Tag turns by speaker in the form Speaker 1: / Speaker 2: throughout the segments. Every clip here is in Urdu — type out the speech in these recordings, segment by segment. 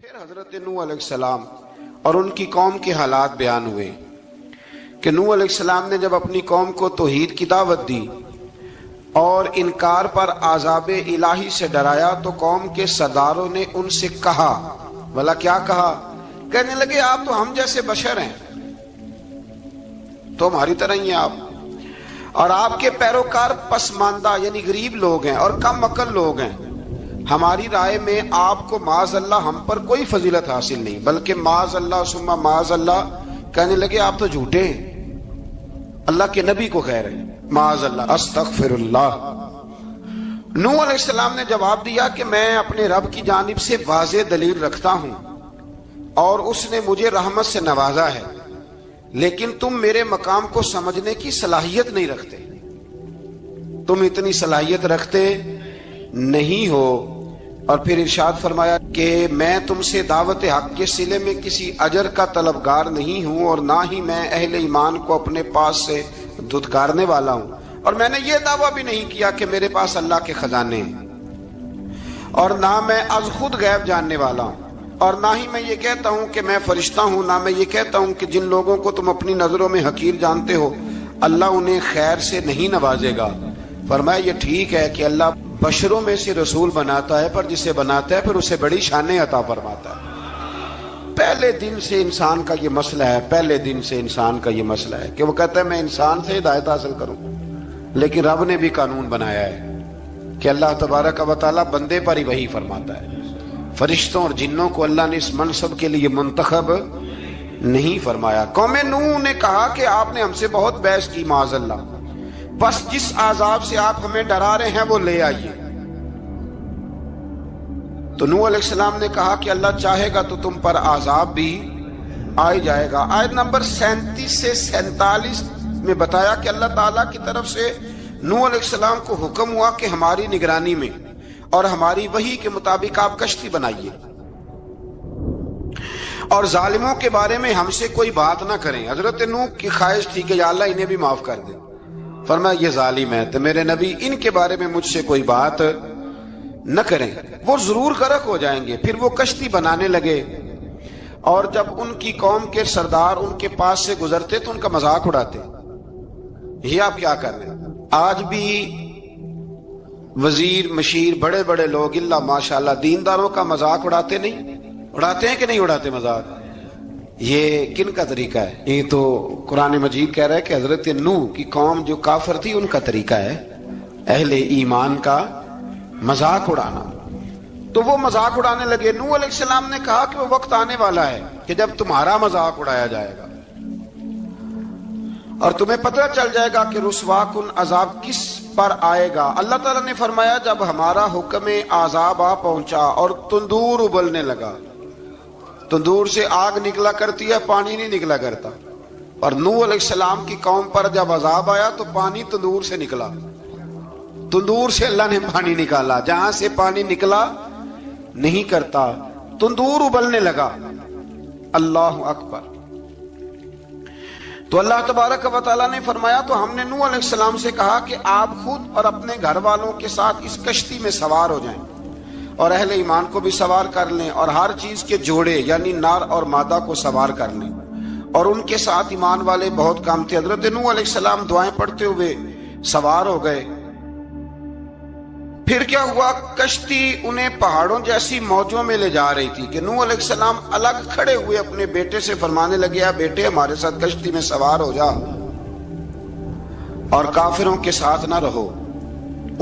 Speaker 1: پھر حضرت نوح علیہ السلام اور ان کی قوم کے حالات بیان ہوئے کہ نوح علیہ السلام نے جب اپنی قوم کو توحید کی دعوت دی اور انکار پر عذاب الہی سے ڈرایا تو قوم کے سرداروں نے ان سے کہا، بھلا کیا کہا؟ کہنے لگے آپ تو ہم جیسے بشر ہیں، تو ہماری طرح ہی ہیں آپ، اور آپ کے پیروکار پسماندہ یعنی غریب لوگ ہیں اور کم عقل لوگ ہیں۔ ہماری رائے میں آپ کو معاذ اللہ ہم پر کوئی فضیلت حاصل نہیں، بلکہ معاذ اللہ ثم معاذ اللہ۔ کہنے لگے آپ تو جھوٹے ہیں، اللہ کے نبی کو کہہ رہے ہیں معاذ اللہ، استغفر اللہ۔ نوح علیہ السلام نے جواب دیا کہ میں اپنے رب کی جانب سے واضح دلیل رکھتا ہوں اور اس نے مجھے رحمت سے نوازا ہے، لیکن تم میرے مقام کو سمجھنے کی صلاحیت نہیں رکھتے، تم اتنی صلاحیت رکھتے نہیں ہو۔ اور پھر ارشاد فرمایا کہ میں تم سے دعوت حق کے صلے میں کسی اجر کا طلبگار نہیں ہوں، اور نہ ہی میں اہل ایمان کو اپنے پاس سے دھتکارنے والا ہوں، اور میں نے یہ دعویٰ بھی نہیں کیا کہ میرے پاس اللہ کے خزانے ہیں، اور نہ میں از خود غیب جاننے والا ہوں، اور نہ ہی میں یہ کہتا ہوں کہ میں فرشتہ ہوں، نہ میں یہ کہتا ہوں کہ جن لوگوں کو تم اپنی نظروں میں حقیر جانتے ہو اللہ انہیں خیر سے نہیں نوازے گا۔ فرمایا یہ ٹھیک ہے کہ اللہ بشروں میں سے رسول بناتا ہے، پر جسے بناتا ہے پھر اسے بڑی شانیں عطا فرماتا ہے۔ پہلے دن سے انسان کا یہ مسئلہ ہے، پہلے دن سے انسان کا یہ مسئلہ ہے کہ وہ کہتا ہے میں انسان سے ہدایت حاصل کروں، لیکن رب نے بھی قانون بنایا ہے کہ اللہ تبارک و تعالیٰ بندے پر ہی وحی فرماتا ہے، فرشتوں اور جنوں کو اللہ نے اس منصب کے لیے منتخب نہیں فرمایا۔ قوم نوح نے کہا کہ آپ نے ہم سے بہت بحث کی معاذ اللہ، بس جس عذاب سے آپ ہمیں ڈرا رہے ہیں وہ لے آئیے۔ تو نوح علیہ السلام نے کہا کہ اللہ چاہے گا تو تم پر عذاب بھی آ جائے گا۔ آیت نمبر 37 سے 47 میں بتایا کہ اللہ تعالیٰ کی طرف سے نوح علیہ السلام کو حکم ہوا کہ ہماری نگرانی میں اور ہماری وحی کے مطابق آپ کشتی بنائیے، اور ظالموں کے بارے میں ہم سے کوئی بات نہ کریں۔ حضرت نوح کی خواہش تھی کہ یا اللہ انہیں بھی معاف کر دے، فرمایا یہ ظالم ہے تو میرے نبی ان کے بارے میں مجھ سے کوئی بات نہ کریں، وہ ضرور غرق ہو جائیں گے۔ پھر وہ کشتی بنانے لگے، اور جب ان کی قوم کے سردار ان کے پاس سے گزرتے تو ان کا مذاق اڑاتے۔ یہ آپ کیا کر رہے ہیں؟ آج بھی وزیر مشیر بڑے بڑے لوگ اللہ ماشاءاللہ دینداروں کا مذاق اڑاتے نہیں؟ اڑاتے ہیں کہ نہیں اڑاتے مذاق؟ یہ کن کا طریقہ ہے؟ یہ تو قرآن مجید کہہ رہا ہے کہ حضرت نوح کی قوم جو کافر تھی ان کا طریقہ ہے اہل ایمان کا مذاق اڑانا۔ تو وہ مذاق اڑانے لگے۔ نوح علیہ السلام نے کہا کہ وہ وقت آنے والا ہے کہ جب تمہارا مذاق اڑایا جائے گا اور تمہیں پتہ چل جائے گا کہ رسوا کن عذاب کس پر آئے گا۔ اللہ تعالیٰ نے فرمایا جب ہمارا حکم عذاب آ پہنچا اور تندور ابلنے لگا، تندور سے آگ نکلا کرتی ہے، پانی نہیں نکلا کرتا، اور نوح علیہ السلام کی قوم پر جب عذاب آیا تو پانی تندور سے نکلا، تندور سے اللہ نے پانی نکالا، جہاں سے پانی نکلا نہیں کرتا، تندور ابلنے لگا۔ اللہ اکبر۔ تو اللہ تبارک و تعالیٰ نے فرمایا تو ہم نے نوح علیہ السلام سے کہا کہ آپ خود اور اپنے گھر والوں کے ساتھ اس کشتی میں سوار ہو جائیں، اور اہل ایمان کو بھی سوار کر لیں، اور ہر چیز کے جوڑے یعنی نار اور مادہ کو سوار کر لیں۔ اور ان کے ساتھ ایمان والے بہت کام تھے۔ حضرت نوح علیہ السلام دعائیں پڑھتے ہوئے سوار ہو گئے۔ پھر کیا ہوا؟ کشتی انہیں پہاڑوں جیسی موجوں میں لے جا رہی تھی کہ نوح علیہ السلام الگ کھڑے ہوئے اپنے بیٹے سے فرمانے لگے اے بیٹے ہمارے ساتھ کشتی میں سوار ہو جا اور کافروں کے ساتھ نہ رہو۔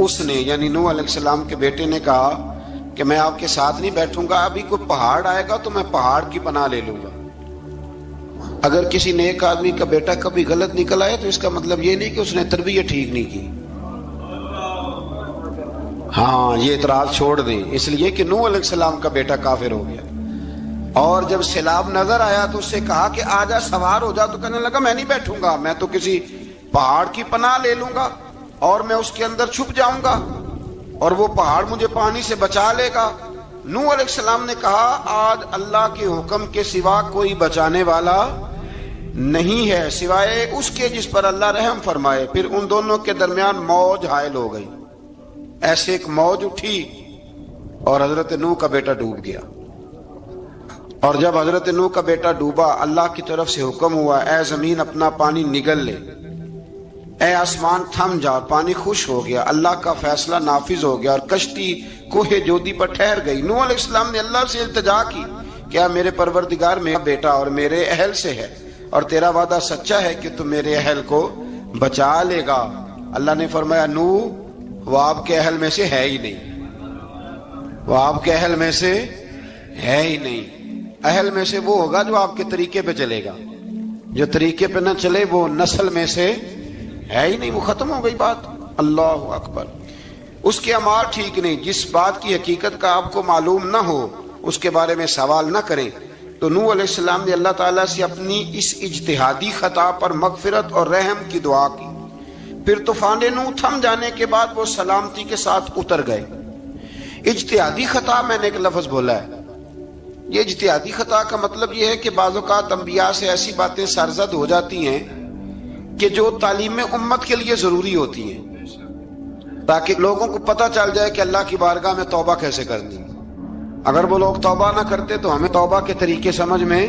Speaker 1: اس نے یعنی نوح علیہ السلام کے بیٹے نے کہا کہ میں آپ کے ساتھ نہیں بیٹھوں گا، ابھی کوئی پہاڑ آئے گا تو میں پہاڑ کی پناہ لے لوں گا۔ اگر کسی نیک آدمی کا بیٹا کبھی غلط نکل آئے تو اس کا مطلب یہ نہیں کہ اس نے تربیت ٹھیک نہیں کی، ہاں یہ اعتراض چھوڑ دیں، اس لیے کہ نوح علیہ السلام کا بیٹا کافر ہو گیا۔ اور جب سیلاب نظر آیا تو اس سے کہا کہ آجا سوار ہو جا، تو کہنے لگا میں نہیں بیٹھوں گا، میں تو کسی پہاڑ کی پناہ لے لوں گا اور میں اس کے اندر چھپ جاؤں گا اور وہ پہاڑ مجھے پانی سے بچا لے گا۔ نوح علیہ السلام نے کہا آج اللہ کے حکم کے سوا کوئی بچانے والا نہیں ہے سوائے اس کے جس پر اللہ رحم فرمائے۔ پھر ان دونوں کے درمیان موج حائل ہو گئی، ایسے ایک موج اٹھی اور حضرت نوح کا بیٹا ڈوب گیا. اور جب حضرت نوح کا بیٹا ڈوبا اللہ کی طرف سے حکم ہوا اے زمین اپنا پانی نگل لے, اے آسمان تھم جا, پانی خوش ہو گیا. اللہ کا فیصلہ نافذ ہو گیا اور کشتی کوہ جودی پر ٹھہر گئی. نوح علیہ السلام نے اللہ سے التجا کی, کیا میرے پروردگار میرا بیٹا اور میرے اہل سے ہے اور تیرا وعدہ سچا ہے کہ تو میرے اہل کو بچا لے گا. اللہ نے فرمایا نوح وہ آپ کے اہل میں سے ہے ہی نہیں, وہ آپ کے اہل میں سے ہے ہی نہیں. اہل میں سے وہ ہوگا جو آپ کے طریقے پہ چلے گا, جو طریقے پہ نہ چلے وہ نسل میں سے ہے ہی نہیں, وہ ختم ہو گئی بات. اللہ اکبر. اس کے اعمال ٹھیک نہیں. جس بات کی حقیقت کا آپ کو معلوم نہ ہو اس کے بارے میں سوال نہ کریں. تو نوح علیہ السلام نے اللہ تعالیٰ سے اپنی اس اجتہادی خطا پر مغفرت اور رحم کی دعا کی. پھر طوفان نوح تھم جانے کے بعد وہ سلامتی کے ساتھ اتر گئے. اجتہادی خطا میں نے ایک لفظ بولا ہے, یہ اجتہادی خطا کا مطلب یہ ہے کہ بعض اوقات انبیاء سے ایسی باتیں سرزد ہو جاتی ہیں کہ جو تعلیم امت کے لیے ضروری ہوتی ہیں تاکہ لوگوں کو پتہ چل جائے کہ اللہ کی بارگاہ میں توبہ کیسے کرنی. اگر وہ لوگ توبہ نہ کرتے تو ہمیں توبہ کے طریقے سمجھ میں,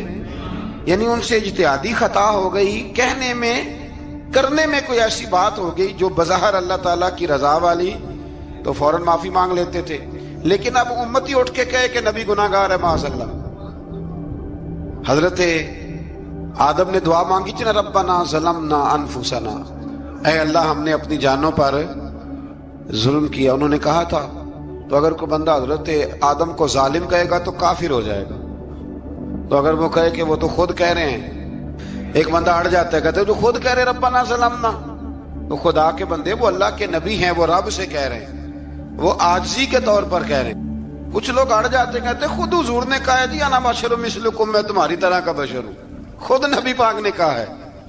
Speaker 1: یعنی ان سے اجتہادی خطا ہو گئی, کہنے میں کرنے میں کوئی ایسی بات ہو گئی جو بظاہر اللہ تعالیٰ کی رضا والی, تو فوراً معافی مانگ لیتے تھے. لیکن اب امتی اٹھ کے کہے کہ نبی گناہ گار ہے معاذ اللہ. حضرت آدم نے دعا مانگی تھی نا, ربنا ظلمنا انفسنا, اے اللہ ہم نے اپنی جانوں پر ظلم کیا. انہوں نے کہا تھا تو اگر کوئی بندہ حضرت آدم کو ظالم کہے گا تو کافر ہو جائے گا. تو اگر وہ کہے کہ وہ تو خود کہہ رہے ہیں, ایک بندہ اڑ جاتا ہے کہتے ہیں جو خود کہہ رہے ربنا ظلمنا, تو خدا کے بندے وہ اللہ کے نبی ہیں, وہ رب سے کہہ رہے ہیں, وہ عاجزی کے طور پر کہہ رہے ہیں. کچھ لوگ اڑ جاتے کہتے ہیں خود حضور نے کہا ہے جی انا بشر مثلکم, میں تمہاری طرح کا بشر ہوں, خود نبی پاک نے کہا ہے.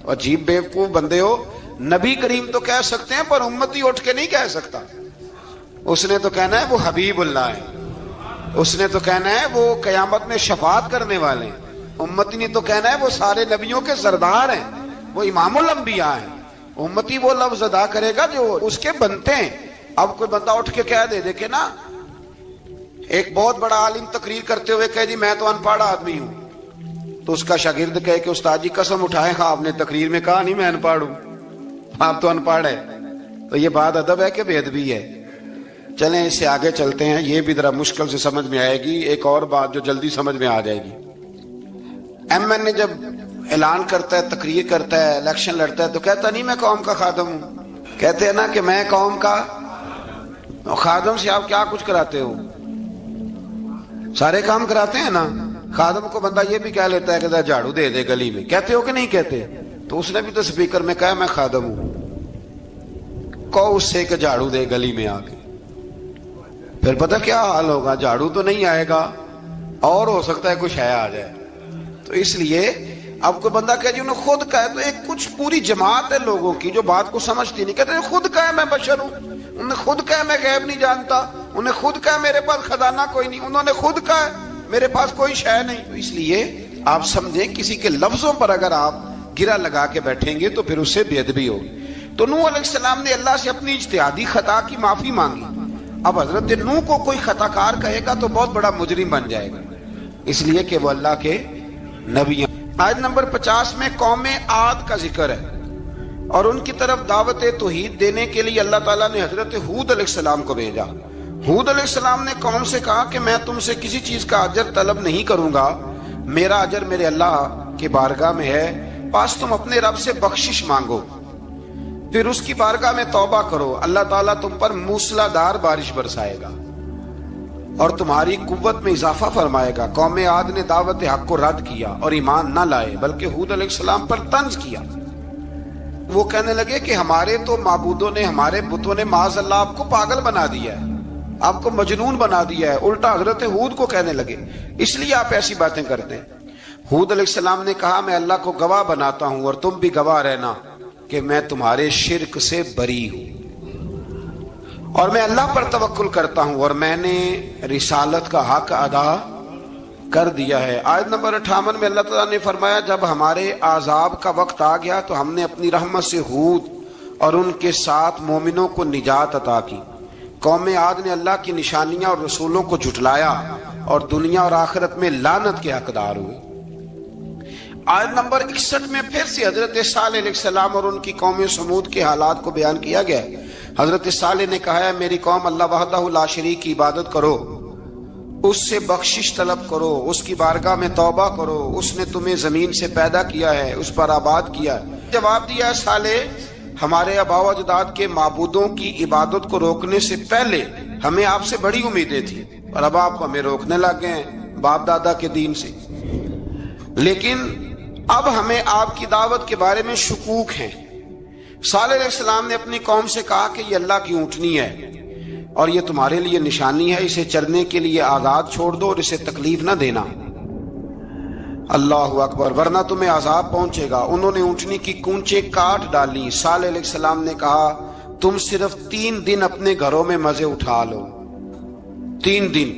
Speaker 1: عجیب بیوقوف بندے ہو, نبی کریم تو کہہ سکتے ہیں پر امتی اٹھ کے نہیں کہہ سکتا. اس نے تو کہنا ہے وہ حبیب اللہ ہے, اس نے تو کہنا ہے وہ قیامت میں شفاعت کرنے والے ہیں. امتی نے تو کہنا ہے وہ سارے نبیوں کے سردار ہیں, وہ امام الانبیاء ہیں. امتی وہ لفظ ادا کرے گا جو اس کے بنتے ہیں. اب کوئی بندہ اٹھ کے کہہ دے, دیکھے نا ایک بہت بڑا عالم تقریر کرتے ہوئے کہے جی میں تو ان پڑھ آدمی ہوں, تو اس کا شاگرد کہے کہ استاد جی قسم اٹھائے ہاں آپ نے تقریر میں کہا نہیں میں ان پڑھ ہوں, آپ تو ان پڑھ ہے. تو یہ بات ادب ہے کہ بے ادبی ہے؟ چلیں اس سے آگے چلتے ہیں, یہ بھی ذرا مشکل سے سمجھ میں آئے گی. ایک اور بات جو جلدی سمجھ میں آ جائے گی, ایم این اے جب اعلان کرتا ہے, تقریر کرتا ہے, الیکشن لڑتا ہے, تو کہتا نہیں میں قوم کا خادم ہوں. کہتے ہیں نا کہ میں قوم کا خادم سے آپ کیا کچھ کراتے ہو, سارے کام کراتے ہیں نا. خادم کو بندہ یہ بھی کہہ لیتا ہے کہ جھاڑو دے دے گلی میں, کہتے ہو کہ نہیں کہتے؟ تو اس نے بھی تو سپیکر میں کہا میں خادم ہوں, کہو اس سے کہ جھاڑو دے گلی میں آ کے. پھر پتہ کیا حال ہوگا, جھاڑو تو نہیں آئے گا اور ہو سکتا ہے کچھ ہے آ جائے. تو اس لیے اب کوئی بندہ کہے جی انہوں خود کہا ہے, تو ایک کچھ پوری جماعت ہے لوگوں کی جو بات کو سمجھتی نہیں. کہتے ہیں خود کہا ہے میں بشر ہوں, انہوں نے خود کہا میں غیب نہیں جانتا, انہوں نے خود کہا میرے پاس خزانہ کوئی نہیں, انہوں نے خود کہا میرے پاس کوئی شے نہیں. تو اس لیے آپ سمجھیں کسی کے لفظوں پر اگر آپ گرا لگا کے بیٹھیں گے تو پھر اس سے بے ادبی ہوگی. تو نوح علیہ السلام نے اللہ سے اپنی اجتہادی خطا کی معافی مانگی. اب حضرت نوح کو کوئی خطا کار کہے گا تو بہت بڑا مجرم بن جائے گا, اس لیے کہ وہ اللہ کے نبی ہیں. آیت نمبر 50 میں قوم عاد کا ذکر ہے اور ان کی طرف دعوت توحید دینے کے لیے اللہ تعالیٰ نے حضرت ہود علیہ السلام کو بھیجا. ہود علیہ السلام نے قوم سے کہا کہ میں تم سے کسی چیز کا اجر طلب نہیں کروں گا, میرا اجر میرے اللہ کی بارگاہ میں ہے, پاس تم اپنے رب سے بخشش مانگو, پھر اس کی بارگاہ میں توبہ کرو, اللہ تعالیٰ تم پر موسلا دار بارش برسائے گا اور تمہاری قوت میں اضافہ فرمائے گا. قوم عاد نے دعوت حق کو رد کیا اور ایمان نہ لائے بلکہ ہود علیہ السلام پر طنز کیا. وہ کہنے لگے کہ ہمارے تو معبودوں نے, ہمارے بتوں نے معاذ اللہ آپ کو پاگل بنا دیا ہے, آپ کو مجنون بنا دیا ہے. الٹا حضرت ہود کو کہنے لگے اس لیے آپ ایسی باتیں کرتے ہیں. ہود علیہ السلام نے کہا میں اللہ کو گواہ بناتا ہوں اور تم بھی گواہ رہنا کہ میں تمہارے شرک سے بری ہوں اور میں اللہ پر توکل کرتا ہوں اور میں نے رسالت کا حق ادا کر دیا ہے. آیت نمبر 58 میں اللہ تعالیٰ نے فرمایا جب ہمارے عذاب کا وقت آ گیا تو ہم نے اپنی رحمت سے ہود اور ان کے ساتھ مومنوں کو نجات عطا کی. قوم عاد نے اللہ کی نشانیاں اور رسولوں کو جھٹلایا اور دنیا اور آخرت میں لعنت کے حقدار ہوئے۔ آیت نمبر 61 میں پھر سے حضرت صالح علیہ السلام اور ان کی قوم سمود کے حالات کو بیان کیا گیا ہے۔ حضرت صالح نے کہا ہے میری قوم اللہ وحدہ لا شریک کی عبادت کرو، اس سے بخشش طلب کرو، اس کی بارگاہ میں توبہ کرو، اس نے تمہیں زمین سے پیدا کیا ہے، اس پر آباد کیا ہے۔ جواب دیا ہے صالح ہمارے آباء و اجداد کے معبودوں کی عبادت کو روکنے سے پہلے ہمیں آپ سے بڑی امیدیں تھیں، اور اب آپ ہمیں روکنے لگ گئے ہیں باپ دادا کے دین سے، لیکن اب ہمیں آپ کی دعوت کے بارے میں شکوک ہیں۔ صالح علیہ السلام نے اپنی قوم سے کہا کہ یہ اللہ کی اونٹنی ہے اور یہ تمہارے لیے نشانی ہے، اسے چرنے کے لیے آزاد چھوڑ دو اور اسے تکلیف نہ دینا۔ اللہ اکبر، ورنہ تمہیں عذاب پہنچے گا۔ انہوں نے اونٹنی کی کونچیں کاٹ ڈالی۔ صالح علیہ السلام نے کہا تم صرف 3 دن اپنے گھروں میں مزے اٹھا لو، 3 دن،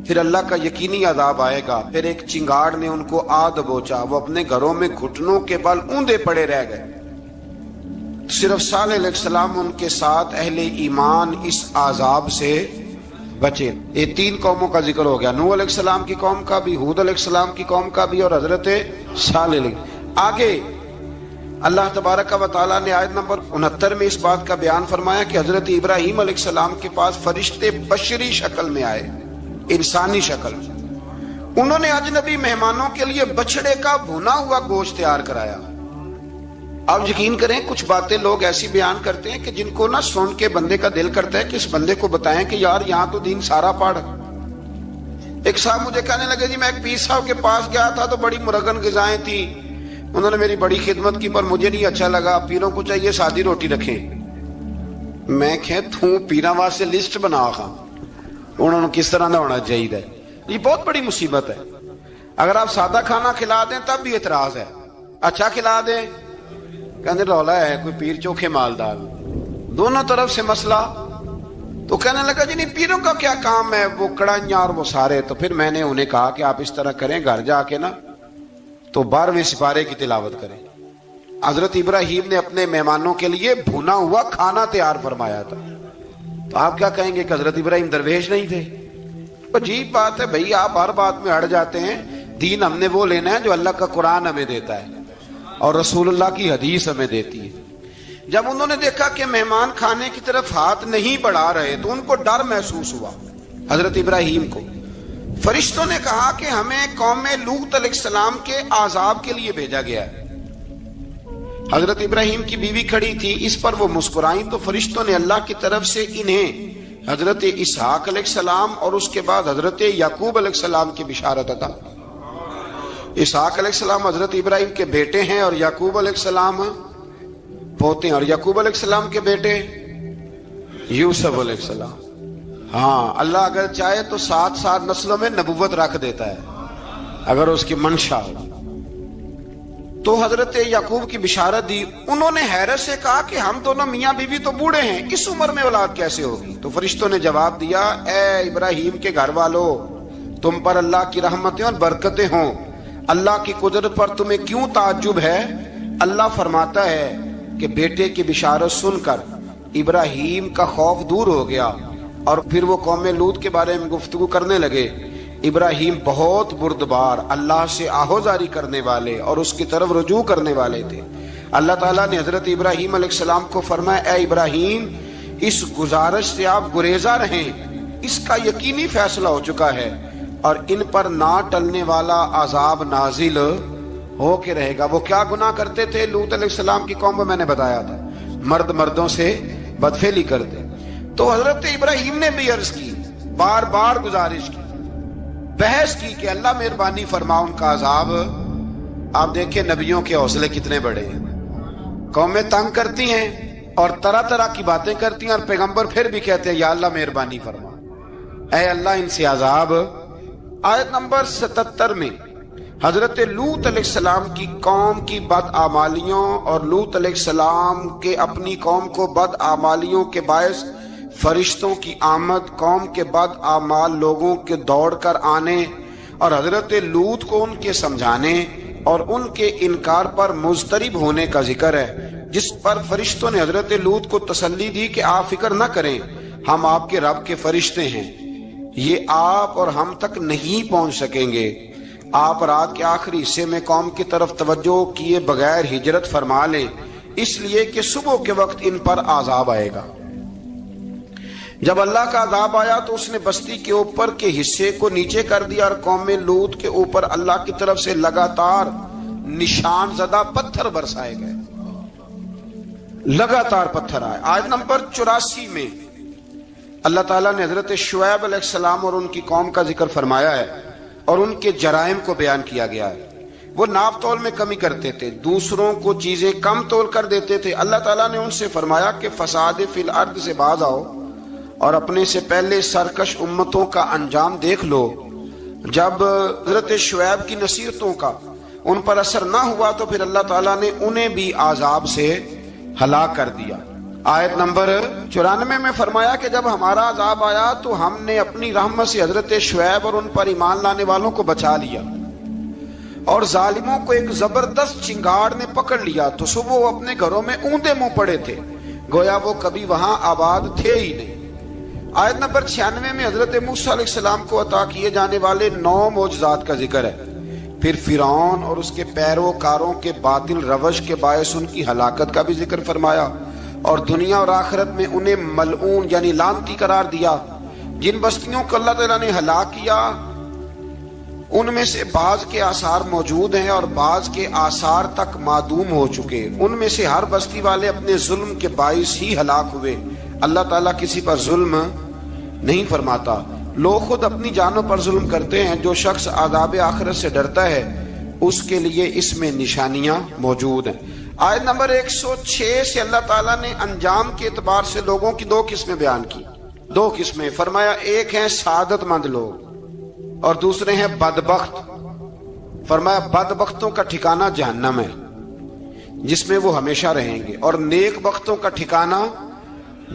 Speaker 1: پھر اللہ کا یقینی عذاب آئے گا۔ پھر ایک چنگاڑ نے ان کو آ دبوچا، وہ اپنے گھروں میں گھٹنوں کے بل اوندے پڑے رہ گئے۔ صرف صالح علیہ السلام ان کے ساتھ اہل ایمان اس عذاب سے بچے۔ یہ 3 قوموں کا ذکر ہو گیا، نوح علیہ السلام کی قوم کا بھی، ہود علیہ السلام کی قوم کا بھی، اور حضرت صالح علیہ۔ آگے اللہ تبارک و تعالیٰ نے آیت نمبر 69 میں اس بات کا بیان فرمایا کہ حضرت ابراہیم علیہ السلام کے پاس فرشتے بشری شکل میں آئے، انسانی شکل۔ انہوں نے اجنبی مہمانوں کے لیے بچڑے کا بھونا ہوا گوشت تیار کرایا۔ آپ یقین کریں کچھ باتیں لوگ ایسی بیان کرتے ہیں کہ جن کو نہ سن کے بندے کا دل کرتا ہے کہ اس بندے کو بتائیں کہ یار یہاں تو دین سارا پڑھ۔ ایک صاحب مجھے کہنے لگے جی میں ایک پیر صاحب کے پاس گیا تھا تو بڑی مرغن غذائیں تھیں، انہوں نے میری بڑی خدمت کی پر مجھے نہیں اچھا لگا، پیروں کو چاہیے سادی روٹی رکھیں۔ میں کہ تو پیراں واسطے لسٹ بنا خاں انہوں نے کس طرح نہ ہونا چاہیے۔ یہ بہت بڑی مصیبت ہے۔ اگر آپ سادہ کھانا کھلا دیں تب بھی اعتراض ہے، اچھا کھلا دیں کہنے رولا ہے کوئی پیر چوکھے مالدار، دونوں طرف سے مسئلہ۔ تو کہنے لگا جی نہیں پیروں کا کیا کام ہے، وہ کڑائیاں اور وہ سارے۔ تو پھر میں نے انہیں کہا کہ آپ اس طرح کریں، گھر جا کے نا تو 12ویں سپارے کی تلاوت کریں۔ حضرت ابراہیم نے اپنے مہمانوں کے لیے بھونا ہوا کھانا تیار فرمایا تھا۔ تو آپ کیا کہیں گے کہ حضرت ابراہیم درویش نہیں تھے؟ عجیب بات ہے بھائی، آپ ہر بات میں اڑ جاتے ہیں۔ دین ہم نے وہ لینا ہے جو اللہ کا قرآن ہمیں دیتا ہے اور رسول اللہ کی حدیث ہمیں دیتی ہے۔ جب انہوں نے دیکھا کہ مہمان کھانے کی طرف ہاتھ نہیں بڑھا رہے تو ان کو ڈر محسوس ہوا۔ حضرت ابراہیم کو فرشتوں نے کہا کہ ہمیں قوم لوط علیہ السلام کے عذاب کے لیے بھیجا گیا ہے۔ حضرت ابراہیم کی بیوی کھڑی تھی، اس پر وہ مسکرائیں تو فرشتوں نے اللہ کی طرف سے انہیں حضرت اسحاق علیہ السلام اور اس کے بعد حضرت یعقوب علیہ السلام کی بشارت عطا۔ اسحاق علیہ السلام حضرت ابراہیم کے بیٹے ہیں اور یعقوب علیہ السلام پوتے ہیں، اور یعقوب علیہ السلام کے بیٹے یوسف علیہ السلام۔ ہاں اللہ اگر چاہے تو 7 نسلوں میں نبوت رکھ دیتا ہے اگر اس کی منشا ہو۔ تو حضرت یعقوب کی بشارت دی۔ انہوں نے حیرت سے کہا کہ ہم دونوں میاں بیوی تو بوڑھے ہیں، اس عمر میں اولاد کیسے ہوگی؟ تو فرشتوں نے جواب دیا اے ابراہیم کے گھر والوں، تم پر اللہ کی رحمتیں اور برکتیں ہوں، اللہ کی قدرت پر تمہیں کیوں تعجب ہے؟ اللہ فرماتا ہے کہ بیٹے کی بشارت سن کر ابراہیم کا خوف دور ہو گیا اور پھر وہ قوم لوط کے بارے میں گفتگو کرنے لگے۔ ابراہیم بہت بردبار، اللہ سے آہوزاری کرنے والے اور اس کی طرف رجوع کرنے والے تھے۔ اللہ تعالیٰ نے حضرت ابراہیم علیہ السلام کو فرمایا اے ابراہیم اس گزارش سے آپ گریزاں رہیں، اس کا یقینی فیصلہ ہو چکا ہے اور ان پر نہ ٹلنے والا عذاب نازل ہو کے رہے گا۔ وہ کیا گناہ کرتے تھے لوط علیہ السلام کی قوم کو میں نے بتایا تھا، مرد مردوں سے بدفعلی کرتے۔ تو حضرت ابراہیم نے بھی عرض کی، بار بار گزارش کی، بحث کی کہ اللہ مہربانی فرما ان کا عذاب۔ آپ دیکھیں نبیوں کے حوصلے کتنے بڑے ہیں، قومیں تنگ کرتی ہیں اور طرح طرح کی باتیں کرتی ہیں اور پیغمبر پھر بھی کہتے ہیں یا اللہ مہربانی فرما، اے اللہ ان سے عذاب۔ آیت نمبر 77 میں حضرت لوط علیہ السلام کی قوم کی بدعمالیوں اور لوط علیہ السلام کے اپنی قوم کو بدعمالیوں کے باعث فرشتوں کی آمد، قوم کے بدعمال لوگوں کے دوڑ کر آنے اور حضرت لوط کو ان کے سمجھانے اور ان کے انکار پر مضطرب ہونے کا ذکر ہے، جس پر فرشتوں نے حضرت لوط کو تسلی دی کہ آپ فکر نہ کریں، ہم آپ کے رب کے فرشتے ہیں، یہ آپ اور ہم تک نہیں پہنچ سکیں گے۔ آپ رات کے آخری حصے میں قوم کی طرف توجہ کیے بغیر ہجرت فرما لیں، اس لیے کہ صبح کے وقت ان پر عذاب آئے گا۔ جب اللہ کا عذاب آیا تو اس نے بستی کے اوپر کے حصے کو نیچے کر دیا اور قوم لوط کے اوپر اللہ کی طرف سے لگاتار نشان زدہ پتھر برسائے گئے، لگاتار پتھر آئے۔ آیت نمبر 84 میں اللہ تعالیٰ نے حضرت شعیب علیہ السلام اور ان کی قوم کا ذکر فرمایا ہے اور ان کے جرائم کو بیان کیا گیا ہے۔ وہ ناپ تول میں کمی کرتے تھے، دوسروں کو چیزیں کم تول کر دیتے تھے۔ اللہ تعالیٰ نے ان سے فرمایا کہ فساد فی الارض سے باز آؤ اور اپنے سے پہلے سرکش امتوں کا انجام دیکھ لو۔ جب حضرت شعیب کی نصیحتوں کا ان پر اثر نہ ہوا تو پھر اللہ تعالیٰ نے انہیں بھی عذاب سے ہلاک کر دیا۔ آیت نمبر 94 میں فرمایا کہ جب ہمارا عذاب آیا تو ہم نے اپنی رحمت سے حضرت شعیب اور ان پر ایمان لانے والوں کو بچا لیا، اور ظالموں کو ایک زبردست چنگاڑ نے پکڑ لیا تو صبح وہ اپنے گھروں میں اوندے منہ پڑے تھے، گویا وہ کبھی وہاں آباد تھے ہی نہیں۔ آیت نمبر 96 میں حضرت موسیٰ علیہ السلام کو عطا کیے جانے والے 9 معجزات کا ذکر ہے۔ پھر فرعون اور اس کے پیروکاروں کے باطل روش کے باعث ان کی ہلاکت کا بھی ذکر فرمایا، اور دنیا اور آخرت میں انہیں ملعون یعنی لعنتی قرار دیا۔ جن بستیوں کو اللہ تعالیٰ نے ہلاک کیا ان میں سے بعض کے آثار موجود ہیں اور بعض کے آثار تک معدوم ہو چکے۔ ان میں سے ہر بستی والے اپنے ظلم کے باعث ہی ہلاک ہوئے۔ اللہ تعالیٰ کسی پر ظلم نہیں فرماتا، لوگ خود اپنی جانوں پر ظلم کرتے ہیں۔ جو شخص عذاب آخرت سے ڈرتا ہے اس کے لیے اس میں نشانیاں موجود ہیں۔ آیت نمبر 106 سے اللہ تعالیٰ نے انجام کے اعتبار سے لوگوں کی 2 قسمیں بیان کی، 2 قسمیں فرمایا، ایک ہیں سعادت مند لوگ اور دوسرے ہیں بدبخت۔ فرمایا بدبختوں کا ٹھکانہ جہنم ہے جس میں وہ ہمیشہ رہیں گے، اور نیک بختوں کا ٹھکانہ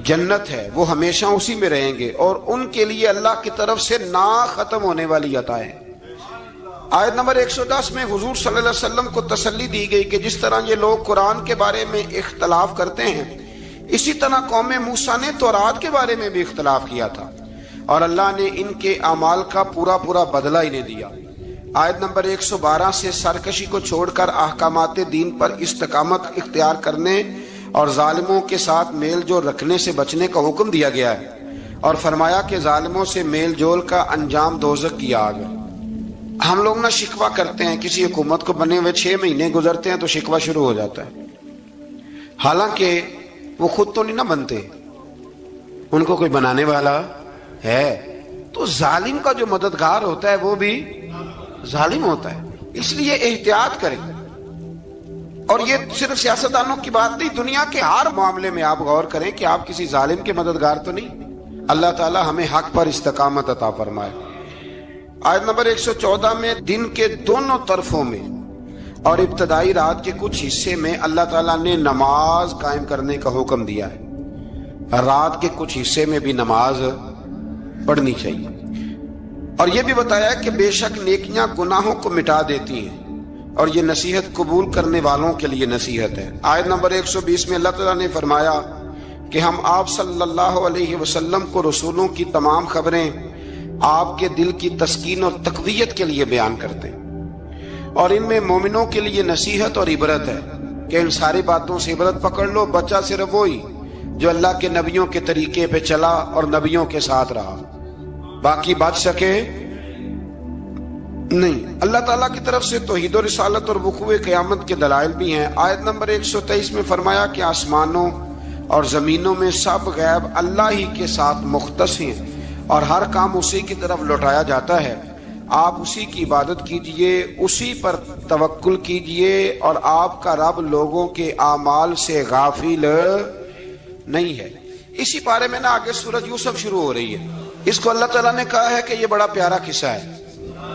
Speaker 1: جنت ہے، وہ ہمیشہ اسی میں رہیں گے، اور ان کے لیے اللہ کی طرف سے نا ختم ہونے والی عطائیں۔ آیت نمبر 110 میں حضور صلی اللہ علیہ وسلم کو تسلی دی گئی کہ جس طرح یہ لوگ قرآن کے بارے میں اختلاف کرتے ہیں، اسی طرح قوم موسیٰ نے تورات کے بارے میں بھی اختلاف کیا تھا، اور اللہ نے ان کے اعمال کا پورا بدلہ انہیں دیا۔ آیت نمبر 112 سے سرکشی کو چھوڑ کر احکامات دین پر استقامت اختیار کرنے اور ظالموں کے ساتھ میل جول رکھنے سے بچنے کا حکم دیا گیا ہے، اور فرمایا کہ ظالموں سے میل جول کا انجام دوزخ کی آگ ہے۔ ہم لوگ نہ شکوہ کرتے ہیں، کسی حکومت کو بنے ہوئے 6 مہینے گزرتے ہیں تو شکوہ شروع ہو جاتا ہے، حالانکہ وہ خود تو نہیں نہ بنتے، ان کو کوئی بنانے والا ہے۔ تو ظالم کا جو مددگار ہوتا ہے وہ بھی ظالم ہوتا ہے، اس لیے احتیاط کریں۔ اور یہ صرف سیاستدانوں کی بات نہیں، دنیا کے ہر معاملے میں آپ غور کریں کہ آپ کسی ظالم کے مددگار تو نہیں۔ اللہ تعالی ہمیں حق پر استقامت عطا فرمائے۔ آیت نمبر 114 میں دن کے دونوں طرفوں میں اور ابتدائی رات کے کچھ حصے میں اللہ تعالیٰ نے نماز قائم کرنے کا حکم دیا ہے، رات کے کچھ حصے میں بھی نماز پڑھنی چاہیے، اور یہ بھی بتایا کہ بے شک نیکیاں گناہوں کو مٹا دیتی ہیں، اور یہ نصیحت قبول کرنے والوں کے لیے نصیحت ہے۔ آیت نمبر 120 میں اللہ تعالیٰ نے فرمایا کہ ہم آپ صلی اللہ علیہ وسلم کو رسولوں کی تمام خبریں آپ کے دل کی تسکین اور تقویت کے لیے بیان کرتے ہیں، اور ان میں مومنوں کے لیے نصیحت اور عبرت ہے کہ ان ساری باتوں سے عبرت پکڑ لو۔ بچہ صرف وہی جو اللہ کے نبیوں کے طریقے پہ چلا اور نبیوں کے ساتھ رہا، باقی بچ سکے نہیں۔ اللہ تعالیٰ کی طرف سے توحید و رسالت اور وقوع قیامت کے دلائل بھی ہیں۔ آیت نمبر 123 میں فرمایا کہ آسمانوں اور زمینوں میں سب غیب اللہ ہی کے ساتھ مختص ہیں، اور ہر کام اسی کی طرف لوٹایا جاتا ہے۔ آپ اسی کی عبادت کیجئے، اسی پر توکل کیجئے، اور آپ کا رب لوگوں کے اعمال سے غافل نہیں ہے۔ اسی پارے میں نا آگے سورۃ یوسف شروع ہو رہی ہے، اس کو اللہ تعالیٰ نے کہا ہے کہ یہ بڑا پیارا قصہ ہے،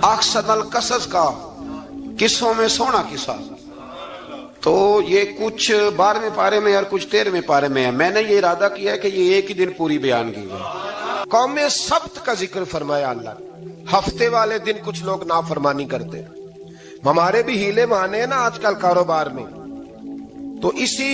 Speaker 1: احسن القصص کا، قصوں میں سونا قصہ۔ تو یہ کچھ 12ویں پارے میں اور کچھ 13ویں پارے میں ہے۔ میں نے یہ ارادہ کیا ہے کہ یہ ایک ہی دن پوری بیان کی جائے۔ قوم سبت کا ذکر فرمایا اللہ نے، ہفتے والے دن کچھ لوگ نافرمانی کرتے ہیں۔ ہمارے بھی ہیلے بہانے ہیں نا آج کل کاروبار میں، تو اسی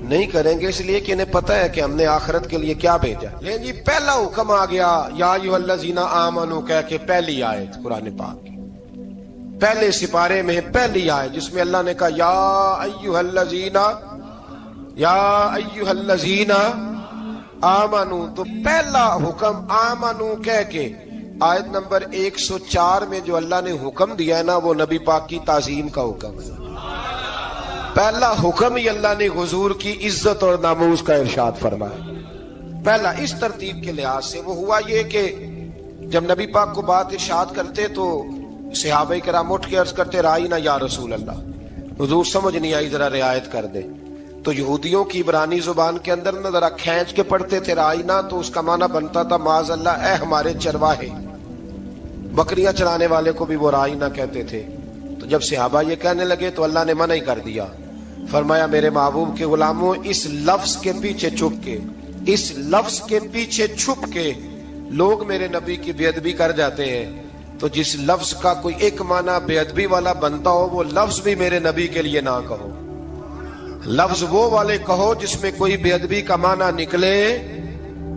Speaker 2: نہیں کریں گے، اس لیے کہ انہیں پتہ ہے کہ ہم نے آخرت کے لیے کیا بھیجا۔ لیکن جی پہلا حکم آ گیا یا ایھا الذین آمنوا کہہ کے، پہلی آیت قرآن پاک کی پہلے سپارے میں پہلی آیت جس میں اللہ نے کہا یا ایھا الذین آمنوا، تو پہلا حکم آمنوا کہہ کے آیت نمبر 104 میں جو اللہ نے حکم دیا ہے نا، وہ نبی پاک کی تعظیم کا حکم ہے۔ پہلا حکم ہی اللہ نے حضور کی عزت اور ناموس کا ارشاد فرمایا۔ پہلا اس ترتیب کے لحاظ سے وہ ہوا یہ کہ جب نبی پاک کو بات ارشاد کرتے تو صحابہ کرام اٹھ کے عرض کرتے رائینا یا رسول اللہ، حضور سمجھ نہیں آئی ذرا رعایت کر دے۔ تو یہودیوں کی عبرانی زبان کے اندر نہ ذرا کھینچ کے پڑھتے تھے رائینا، تو اس کا معنی بنتا تھا معاذ اللہ اے ہمارے چرواہے، بکریاں چرانے والے کو بھی وہ رائینا کہتے تھے۔ تو جب صحابہ یہ کہنے لگے تو اللہ نے منع ہی کر دیا، فرمایا میرے محبوب کے غلاموں، اس لفظ کے پیچھے چھپ کے، اس لفظ کے پیچھے چھپ کے لوگ میرے نبی کی بے ادبی کر جاتے ہیں، تو جس لفظ کا کوئی ایک معنی بے ادبی والا بنتا ہو وہ لفظ بھی میرے نبی کے لیے نہ کہو، لفظ وہ والے کہو جس میں کوئی بے ادبی کا معنی نکلے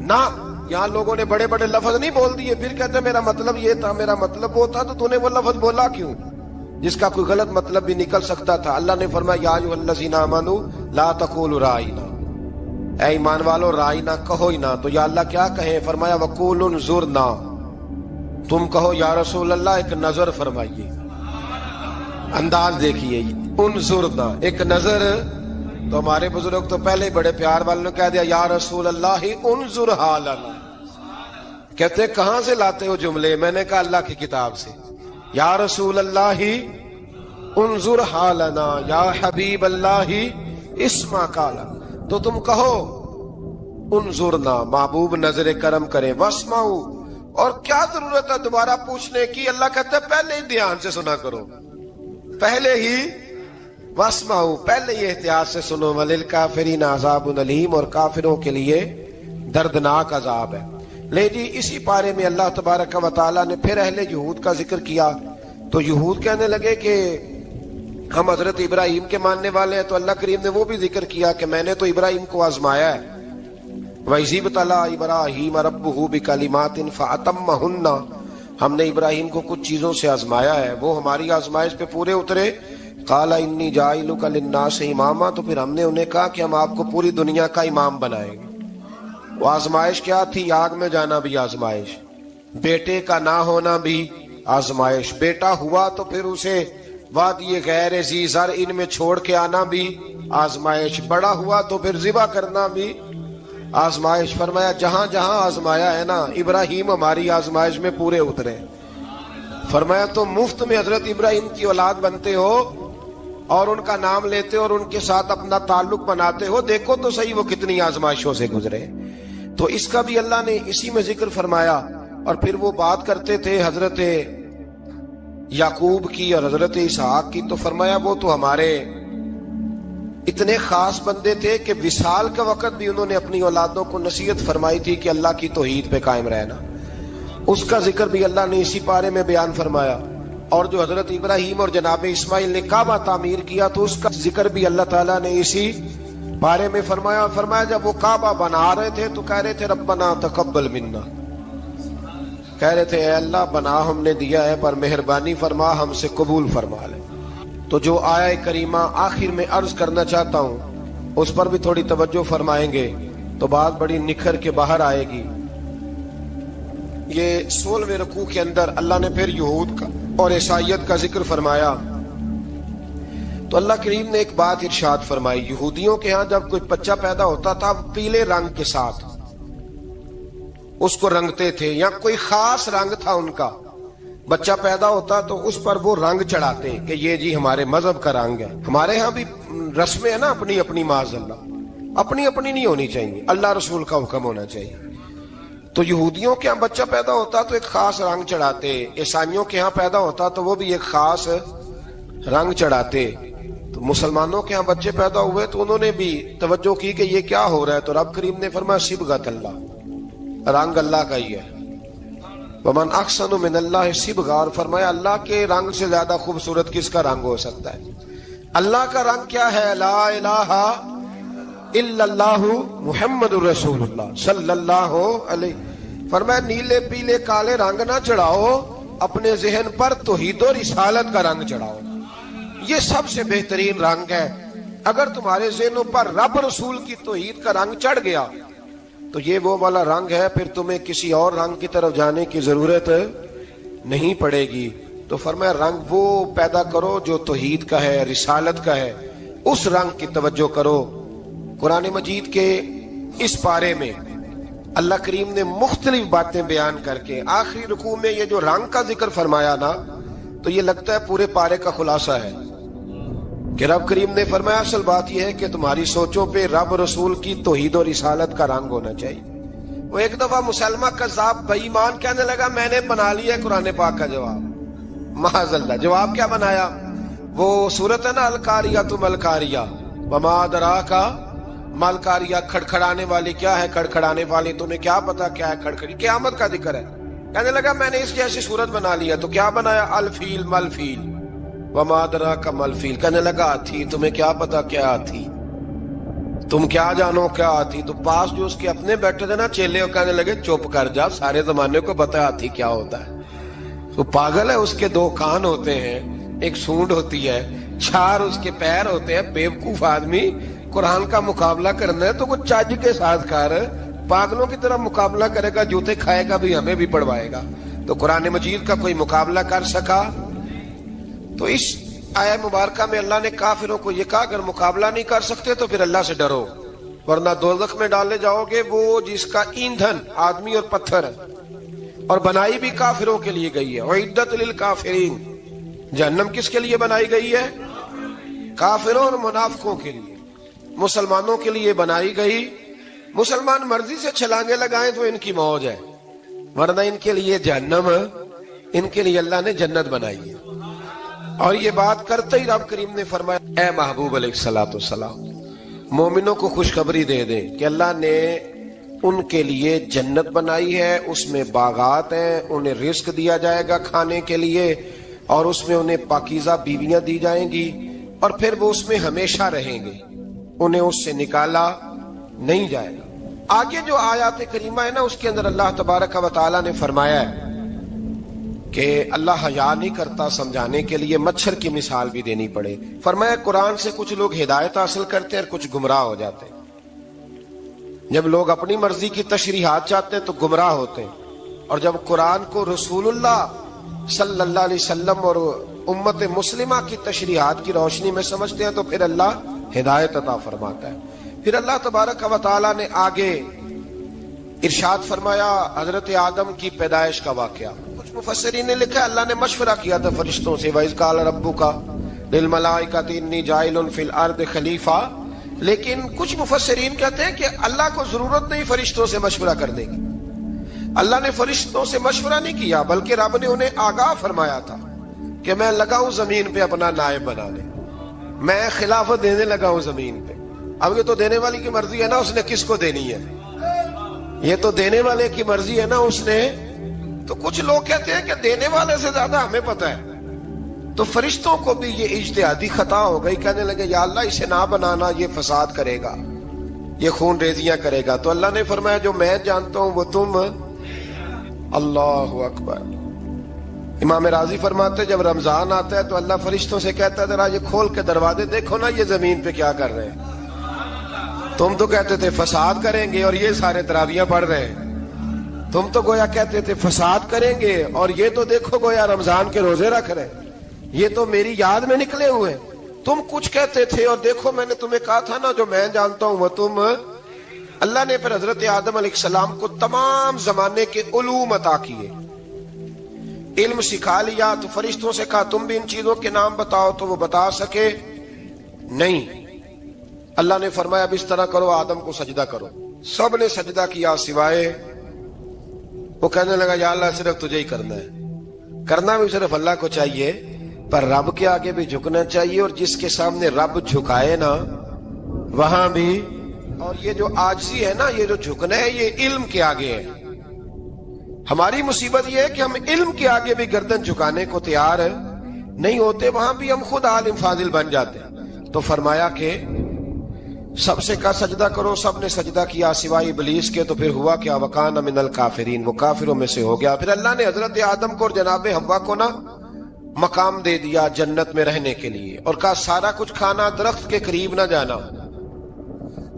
Speaker 2: نہ۔ یہاں لوگوں نے بڑے بڑے لفظ نہیں بول دیے، پھر کہتے میرا مطلب یہ تھا، میرا مطلب وہ تھا، تو تو نے وہ لفظ بولا کیوں جس کا کوئی غلط مطلب بھی نکل سکتا تھا۔ اللہ نے فرمایا یا ایھا الذین آمنوا لا تقولوا رائینا، اے ایمان والو رائینا کہو ہی نہ۔ تو یا اللہ کیا کہیں؟ فرمایا وقولوا انظرنا، تم کہو یا رسول اللہ ایک نظر فرمائیے، انداز دیکھیے، انظرنا ایک نظر۔ تو ہمارے بزرگ تو پہلے ہی بڑے پیار والوں نے کہہ دیا یا رسول اللہ انظر حالنا، کہتے کہاں سے لاتے ہو جملے؟ میں نے کہا اللہ کی کتاب سے، یا رسول اللہ انظر حالنا یا حبیب اللہ اسمع قالا، تو تم کہو انظرنا، محبوب نظر کرم کرے، واسمعوا، اور کیا ضرورت ہے دوبارہ پوچھنے کی؟ اللہ کہتا ہے پہلے ہی دھیان سے سنا کرو، پہلے ہی واسمعوا، پہلے ہی احتیاط سے سنو، وللکافرین عذاب علیم، اور کافروں کے لیے دردناک عذاب ہے۔ لے جی اسی پارے میں اللہ تبارک و تعالیٰ نے پھر اہل یہود کا ذکر کیا، تو یہود کہنے لگے کہ ہم حضرت ابراہیم کے ماننے والے ہیں، تو اللہ کریم نے وہ بھی ذکر کیا کہ میں نے تو ابراہیم کو آزمایا ہے، وَإِذِ ابْتَلَىٰ إِبْرَاهِيمَ رَبُّهُ بِكَلِمَاتٍ فَأَتَمَّهُنَّ، ہم نے ابراہیم کو کچھ چیزوں سے آزمایا ہے، وہ ہماری آزمائش پہ پورے اترے۔ قَالَ إِنِّي جَاعِلُكَ لِلنَّاسِ إِمَامًا، تو پھر ہم نے انہیں کہا کہ ہم آپ کو پوری دنیا کا امام بنائیں گے۔ وہ آزمائش کیا تھی؟ آگ میں جانا بھی آزمائش، بیٹے کا نہ ہونا بھی آزمائش، بیٹا ہوا تو پھر اسے وادی غیر ذی زرع ان میں چھوڑ کے آنا بھی آزمائش، بڑا ہوا تو پھر ذبح کرنا بھی آزمائش۔ فرمایا جہاں جہاں آزمایا ہے نا، ابراہیم ہماری آزمائش میں پورے اترے۔ فرمایا تم مفت میں حضرت ابراہیم کی اولاد بنتے ہو اور ان کا نام لیتے ہو اور ان کے ساتھ اپنا تعلق بناتے ہو، دیکھو تو صحیح وہ کتنی آزمائشوں سے گزرے۔ تو اس کا بھی اللہ نے اسی میں ذکر فرمایا۔ اور پھر وہ بات کرتے تھے حضرت یعقوب کی اور حضرت اسحاق کی، تو فرمایا وہ تو ہمارے اتنے خاص بندے تھے کہ وصال کے وقت بھی انہوں نے اپنی اولادوں کو نصیحت فرمائی تھی کہ اللہ کی توحید پہ قائم رہنا، اس کا ذکر بھی اللہ نے اسی پارے میں بیان فرمایا۔ اور جو حضرت ابراہیم اور جناب اسماعیل نے کعبہ تعمیر کیا تو اس کا ذکر بھی اللہ تعالیٰ نے اسی بارے میں فرمایا۔ فرمایا جب وہ کعبہ بنا رہے تھے تو کہہ رہے تھے ربنا تقبل منا، کہہ رہے تھے اے اللہ بنا ہم نے دیا ہے پر مہربانی فرما ہم سے قبول فرما لے۔ تو جو آیہ کریمہ آخر میں عرض کرنا چاہتا ہوں اس پر بھی تھوڑی توجہ فرمائیں گے تو بات بڑی نکھر کے باہر آئے گی۔ یہ 16ویں رکوع کے اندر اللہ نے پھر یہود کا اور عیسائیت کا ذکر فرمایا، تو اللہ کریم نے ایک بات ارشاد فرمائی، یہودیوں کے ہاں جب کوئی بچہ پیدا ہوتا تھا پیلے رنگ کے ساتھ اس کو رنگتے تھے، یا کوئی خاص رنگ تھا ان کا، بچہ پیدا ہوتا تو اس پر وہ رنگ چڑھاتے کہ یہ جی ہمارے مذہب کا رنگ ہے۔ ہمارے ہاں بھی رسمیں ہیں نا اپنی اپنی، معاذ اللہ اپنی اپنی نہیں ہونی چاہیے، اللہ رسول کا حکم ہونا چاہیے۔ تو یہودیوں کے ہاں بچہ پیدا ہوتا تو ایک خاص رنگ چڑھاتے، عیسائیوں کے ہاں پیدا ہوتا تو وہ بھی ایک خاص رنگ چڑھاتے۔ تو مسلمانوں کے ہاں بچے پیدا ہوئے تو انہوں نے بھی توجہ کی کہ یہ کیا ہو رہا ہے، تو رب کریم نے فرمایا صبغۃ اللہ، رنگ اللہ کا ہی ہے، ومن احسن من اللہ صبغہ، اور فرمایا اللہ کے رنگ سے زیادہ خوبصورت کس کا رنگ ہو سکتا ہے؟ اللہ کا رنگ کیا ہے؟ لا الہ الا اللہ محمد الرسول اللہ صلی اللہ علیہ، فرمایا نیلے پیلے کالے رنگ نہ چڑھاؤ، اپنے ذہن پر توحید و رسالت کا رنگ چڑھاؤ، یہ سب سے بہترین رنگ ہے۔ اگر تمہارے ذہنوں پر رب رسول کی توحید کا رنگ چڑھ گیا تو یہ وہ والا رنگ ہے، پھر تمہیں کسی اور رنگ کی طرف جانے کی ضرورت نہیں پڑے گی۔ تو فرمایا رنگ وہ پیدا کرو جو توحید کا ہے، رسالت کا ہے، اس رنگ کی توجہ کرو۔ قرآن مجید کے اس پارے میں اللہ کریم نے مختلف باتیں بیان کر کے آخری رکوع میں یہ جو رنگ کا ذکر فرمایا نا، تو یہ لگتا ہے پورے پارے کا خلاصہ ہے کہ رب کریم نے فرمایا اصل بات یہ ہے کہ تمہاری سوچوں پہ رب رسول کی توحید و رسالت کا رنگ ہونا چاہیے۔ وہ ایک دفعہ مسلمہ کذاب بے ایمان کہنے لگا میں نے بنا لیا ہے قرآن پاک کا جواب، معاذ اللہ۔ جواب کیا بنایا؟ وہ سورت ہے نا القاریۃ ما القاریۃ وما ادراک ما القاریۃ، کھڑکھڑانے والی کیا ہے، کھڑکھڑانے والی تمہیں کیا پتا کیا ہے کھڑکھڑی، قیامت کا ذکر ہے۔ کہنے لگا میں نے اس جیسی صورت بنا لیا، تو کیا بنایا؟ الفیل ملفیل وما ادراک ما الفیل، کہنے لگا ہاتھی، تمہیں کیا پتا کیا ہاتھی، تم کیا جانو کیا ہاتھی۔ تو پاس جو اس کے اپنے بیٹھے تھے نا چیلے، کہنے لگے چپ کر جا، سارے زمانے کو پتا ہاتھی کیا ہوتا ہے۔ تو پاگل ہے، اس کے دو کان ہوتے ہیں، ایک سونڈ ہوتی ہے، چار اس کے پیر ہوتے ہیں۔ بیوقوف آدمی قرآن کا مقابلہ کرنا ہے تو کچھ چاج کے ساتھ کر، پاگلوں کی طرح مقابلہ کرے گا، جوتے کھائے گا بھی ہمیں بھی پڑوائے گا۔ تو قرآن مجید کا کوئی مقابلہ کر سکا؟ تو اس آیہ مبارکہ میں اللہ نے کافروں کو یہ کہا اگر مقابلہ نہیں کر سکتے تو پھر اللہ سے ڈرو، ورنہ دوزخ میں ڈالے جاؤ گے، وہ جس کا ایندھن آدمی اور پتھر ہے، اور بنائی بھی کافروں کے لیے گئی ہے۔ اعدت للکافرین، جہنم کس کے لیے بنائی گئی ہے؟ کافروں اور منافقوں کے لیے۔ مسلمانوں کے لیے بنائی گئی، مسلمان مرضی سے چھلانگے لگائیں تو ان کی موج ہے، ورنہ ان کے لیے جہنم، ان کے لیے اللہ نے جنت بنائی ہے۔ اور یہ بات کرتے ہی رب کریم نے فرمایا اے محبوب علیہ الصلوۃ والسلام، مومنوں کو خوشخبری دے دیں کہ اللہ نے ان کے لیے جنت بنائی ہے، اس میں باغات ہیں، انہیں رزق دیا جائے گا کھانے کے لیے، اور اس میں انہیں پاکیزہ بیویاں دی جائیں گی، اور پھر وہ اس میں ہمیشہ رہیں گے، انہیں اس سے نکالا نہیں جائے گا۔ آگے جو آیات کریمہ ہے نا، اس کے اندر اللہ تبارک و تعالیٰ نے فرمایا ہے کہ اللہ حیا نہیں کرتا سمجھانے کے لیے مچھر کی مثال بھی دینی پڑے۔ فرمایا قرآن سے کچھ لوگ ہدایت حاصل کرتے ہیں اور کچھ گمراہ ہو جاتے ہیں۔ جب لوگ اپنی مرضی کی تشریحات چاہتے ہیں تو گمراہ ہوتے ہیں، اور جب قرآن کو رسول اللہ صلی اللہ علیہ وسلم اور امت مسلمہ کی تشریحات کی روشنی میں سمجھتے ہیں تو پھر اللہ ہدایت عطا فرماتا ہے۔ پھر اللہ تبارک و تعالیٰ نے آگے ارشاد فرمایا حضرت آدم کی پیدائش کا واقعہ۔ کچھ مفسرین نے لکھا اللہ نے مشورہ کیا تھا فرشتوں سے، وَإِذْ قَالَ رَبُّكَ لِلْمَلَائِكَةِ إِنِّي جَاعِلٌ فِي الْأَرْضِ خَلِيفَةً، لیکن کچھ مفسرین کہتے ہیں کہ اللہ کو ضرورت نہیں فرشتوں سے مشورہ کرنے کی، اللہ نے فرشتوں سے مشورہ نہیں کیا، بلکہ رب نے انہیں آگاہ فرمایا تھا کہ میں لگا ہوں زمین پہ اپنا نائب بنانے، میں خلافت دینے لگا ہوں زمین پہ۔ اب یہ تو دینے والی کی مرضی ہے نا اس نے کس کو دینی ہے، یہ تو دینے والے کی مرضی ہے نا اس نے۔ تو کچھ لوگ کہتے ہیں کہ دینے والے سے زیادہ ہمیں پتہ ہے، تو فرشتوں کو بھی یہ اجتہادی خطا ہو گئی، کہنے لگے یا اللہ اسے نہ بنانا، یہ فساد کرے گا، یہ خون ریزیاں کرے گا۔ تو اللہ نے فرمایا جو میں جانتا ہوں وہ تم، اللہ اکبر۔ امام راضی فرماتے جب رمضان آتا ہے تو اللہ فرشتوں سے کہتا ہے ذرا یہ کھول کے دروازے دیکھو نا یہ زمین پہ کیا کر رہے ہیں، تم تو کہتے تھے فساد کریں گے اور یہ سارے تراویحیں پڑھ رہے ہیں، تم تو گویا کہتے تھے فساد کریں گے اور یہ تو دیکھو گویا رمضان کے روزے رکھ رہے ہیں، یہ تو میری یاد میں نکلے ہوئے ہیں، تم کچھ کہتے تھے اور دیکھو میں نے تمہیں کہا تھا نا جو میں جانتا ہوں وہ تم۔ اللہ نے پھر حضرت آدم علیہ السلام کو تمام زمانے کے علوم عطا کیے، علم سکھا لیا۔ تو فرشتوں سے کہا تم بھی ان چیزوں کے نام بتاؤ، تو وہ بتا سکے نہیں۔ اللہ نے فرمایا اب اس طرح کرو آدم کو سجدہ کرو، سب نے سجدہ کیا سوائے وہ، کہنے لگا یا اللہ صرف تجھے ہی کرنا ہے، کرنا بھی صرف اللہ کو چاہیے، پر رب کے آگے بھی جھکنا چاہیے، اور جس کے سامنے رب جھکائے نا وہاں بھی۔ اور یہ جو عاجزی ہے نا، یہ جو جھکنا ہے یہ علم کے آگے ہے۔ ہماری مصیبت یہ ہے کہ ہم علم کے آگے بھی گردن جھکانے کو تیار نہیں ہوتے، وہاں بھی ہم خود عالم فاضل بن جاتے ہیں۔ تو فرمایا کہ سب سے کہا سجدہ کرو، سب نے سجدہ کیا سوائے ابلیس کے، تو پھر ہوا کیا؟ وکان من الکافرین، وہ کافروں میں سے ہو گیا۔ پھر اللہ نے حضرت آدم کو اور جناب حوا کو نا مقام دے دیا جنت میں رہنے کے لیے، اور کہا سارا کچھ کھانا، درخت کے قریب نہ جانا۔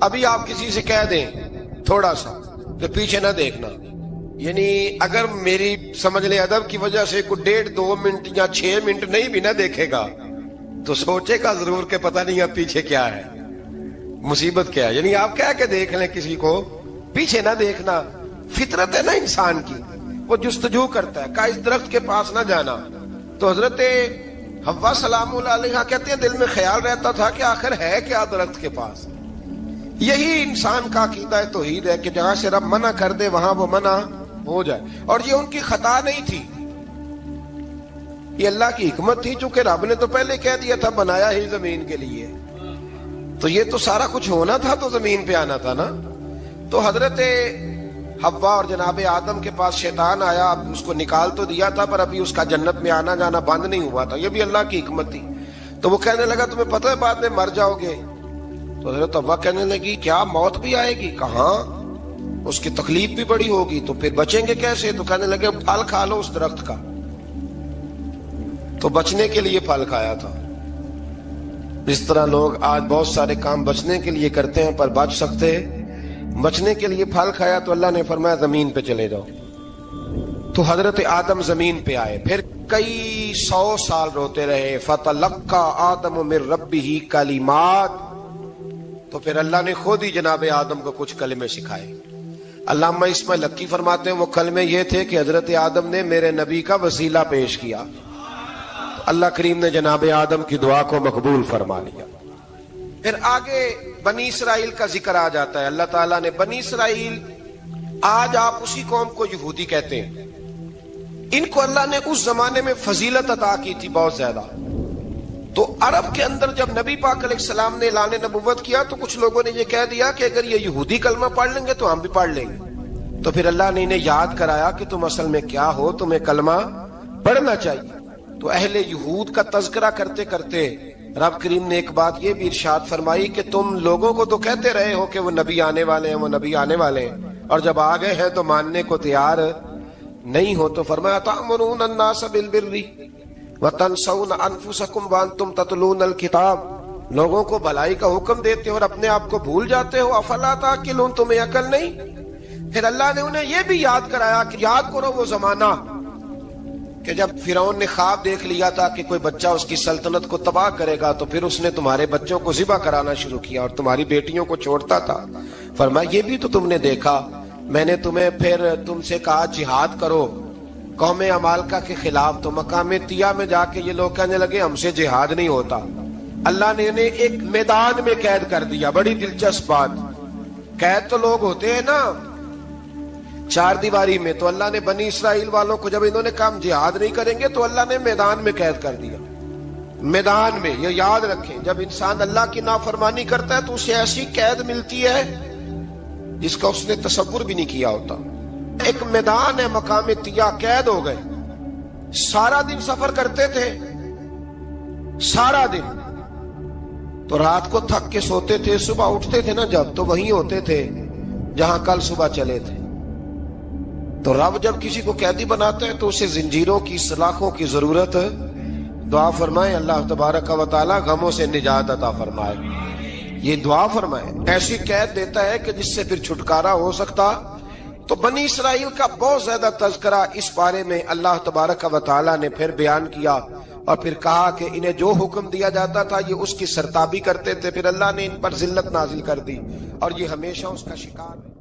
Speaker 2: ابھی آپ کسی سے کہہ دیں تھوڑا سا کہ پیچھے نہ دیکھنا، یعنی اگر میری سمجھ لے ادب کی وجہ سے کوئی 1.5-2 منٹ یا 6 منٹ نہیں بھی نہ دیکھے گا تو سوچے گا ضرور کہ پتہ نہیں اب پیچھے کیا ہے، مصیبت کیا ہے۔ یعنی آپ کہہ کے دیکھ لیں کسی کو، پیچھے نہ دیکھنا، فطرت ہے نا انسان کی، وہ جستجو کرتا ہے، کہا اس درخت کے پاس نہ جانا۔ تو حضرت حوا سلام اللہ علیہا کہتے ہیں دل میں خیال رہتا تھا کہ آخر ہے کیا درخت کے پاس۔ یہی انسان کا عقیدہ توحید ہے کہ جہاں سے رب منع کر دے وہاں وہ منع ہو جائے، اور یہ ان کی خطا نہیں تھی، یہ اللہ کی حکمت تھی، چونکہ رب نے تو پہلے کہہ دیا تھا بنایا ہی زمین کے لیے، تو یہ تو سارا کچھ ہونا تھا تو زمین پہ آنا تھا نا۔ تو حضرت حوا اور جناب آدم کے پاس شیطان آیا، اب اس کو نکال تو دیا تھا پر ابھی اس کا جنت میں آنا جانا بند نہیں ہوا تھا، یہ بھی اللہ کی حکمت تھی۔ تو وہ کہنے لگا تمہیں پتہ ہے بعد میں مر جاؤ گے؟ تو حضرت حوا کہنے لگی کیا موت بھی آئے گی؟ کہاں، اس کی تکلیف بھی بڑی ہوگی، تو پھر بچیں گے کیسے؟ تو کہنے لگے پھل کھا لو اس درخت کا، تو بچنے کے لیے پھل کھایا تھا۔ اس طرح لوگ آج بہت سارے کام بچنے کے لیے کرتے ہیں پر بچ سکتے، بچنے کے لیے پھل کھایا تو اللہ نے فرمایا زمین پہ چلے جاؤ۔ تو حضرت آدم زمین پہ آئے، پھر کئی 100 سال روتے رہے، فَتَلَقَّى آدَمُ مِن رَبِّهِ کَلِمَاتٍ، تو پھر اللہ نے خود ہی جناب آدم کو کچھ کلمے سکھائے۔ علامہ اسماعیل حقی فرماتے ہیں وہ کلمے یہ تھے کہ حضرت آدم نے میرے نبی کا وسیلہ پیش کیا، تو اللہ کریم نے جناب آدم کی دعا کو مقبول فرما لیا۔ پھر آگے بنی اسرائیل کا ذکر آ جاتا ہے۔ اللہ تعالیٰ نے بنی اسرائیل، آج آپ اسی قوم کو یہودی کہتے ہیں، ان کو اللہ نے اس زمانے میں فضیلت عطا کی تھی بہت زیادہ۔ تو عرب کے اندر جب نبی پاک علیہ السلام نے اعلان نبوت کیا تو کچھ لوگوں نے یہ کہہ دیا کہ اگر یہ یہودی کلمہ پڑھ لیں گے تو ہم بھی پڑھ لیں گے۔ تو پھر اللہ نے انہیں یاد کرایا کہ تم اصل میں کیا ہو، تمہیں کلمہ پڑھنا چاہیے۔ تو اہل یہود کا تذکرہ کرتے کرتے رب کریم نے ایک بات یہ بھی ارشاد فرمائی کہ تم لوگوں کو تو کہتے رہے ہو کہ وہ نبی آنے والے ہیں، وہ نبی آنے والے ہیں، اور جب آ گئے ہیں تو ماننے کو تیار نہیں ہو۔ تو فرمایا تأمرون الناس بالبر وتنسون انفسکم وانتم تتلون الکتاب، لوگوں کو بھلائی کا حکم دیتے ہو اور اپنے آپ کو بھول جاتے ہو، افلا تعقلون، تمہیں عقل نہیں؟ پھر اللہ نے انہیں یہ بھی یاد کرایا کہ یاد کرو وہ زمانہ کہ جب فرعون نے خواب دیکھ لیا تھا کہ کوئی بچہ اس کی سلطنت کو تباہ کرے گا، تو پھر اس نے تمہارے بچوں کو ذبح کرانا شروع کیا اور تمہاری بیٹیوں کو چھوڑتا تھا۔ فرمایا یہ بھی تو تم نے دیکھا، میں نے تمہیں پھر تم سے کہا جہاد کرو قوم عمالقہ کے خلاف، تو مقام طیہ میں جا کے یہ لوگ کہنے لگے ہم سے جہاد نہیں ہوتا۔ اللہ نے انہیں ایک میدان میں قید کر دیا۔ بڑی دلچسپ بات، قید تو لوگ ہوتے ہیں نا چار دیواری میں، تو اللہ نے بنی اسرائیل والوں کو جب انہوں نے کہا ہم جہاد نہیں کریں گے تو اللہ نے میدان میں قید کر دیا۔ میدان میں، یہ یاد رکھیں، جب انسان اللہ کی نافرمانی کرتا ہے تو اسے ایسی قید ملتی ہے جس کا اس نے تصور بھی نہیں کیا ہوتا۔ ایک میدان ہے مقام طیہ، قید ہو گئے، سارا دن سفر کرتے تھے، سارا دن، تو رات کو تھک کے سوتے تھے، صبح اٹھتے تھے نا جب، تو وہیں ہوتے تھے جہاں کل صبح چلے تھے۔ تو رب جب کسی کو قیدی بناتا ہے تو اسے زنجیروں کی، سلاخوں کی ضرورت، دعا فرمائے اللہ تبارک و تعالی غموں سے نجات عطا فرمائے، یہ دعا فرمائے۔ ایسی قید دیتا ہے کہ جس سے پھر چھٹکارا ہو سکتا۔ تو بنی اسرائیل کا بہت زیادہ تذکرہ اس بارے میں اللہ تبارک و تعالی نے پھر بیان کیا، اور پھر کہا کہ انہیں جو حکم دیا جاتا تھا یہ اس کی سرتابی کرتے تھے، پھر اللہ نے ان پر ذلت نازل کر دی اور یہ ہمیشہ اس کا شکار ہے۔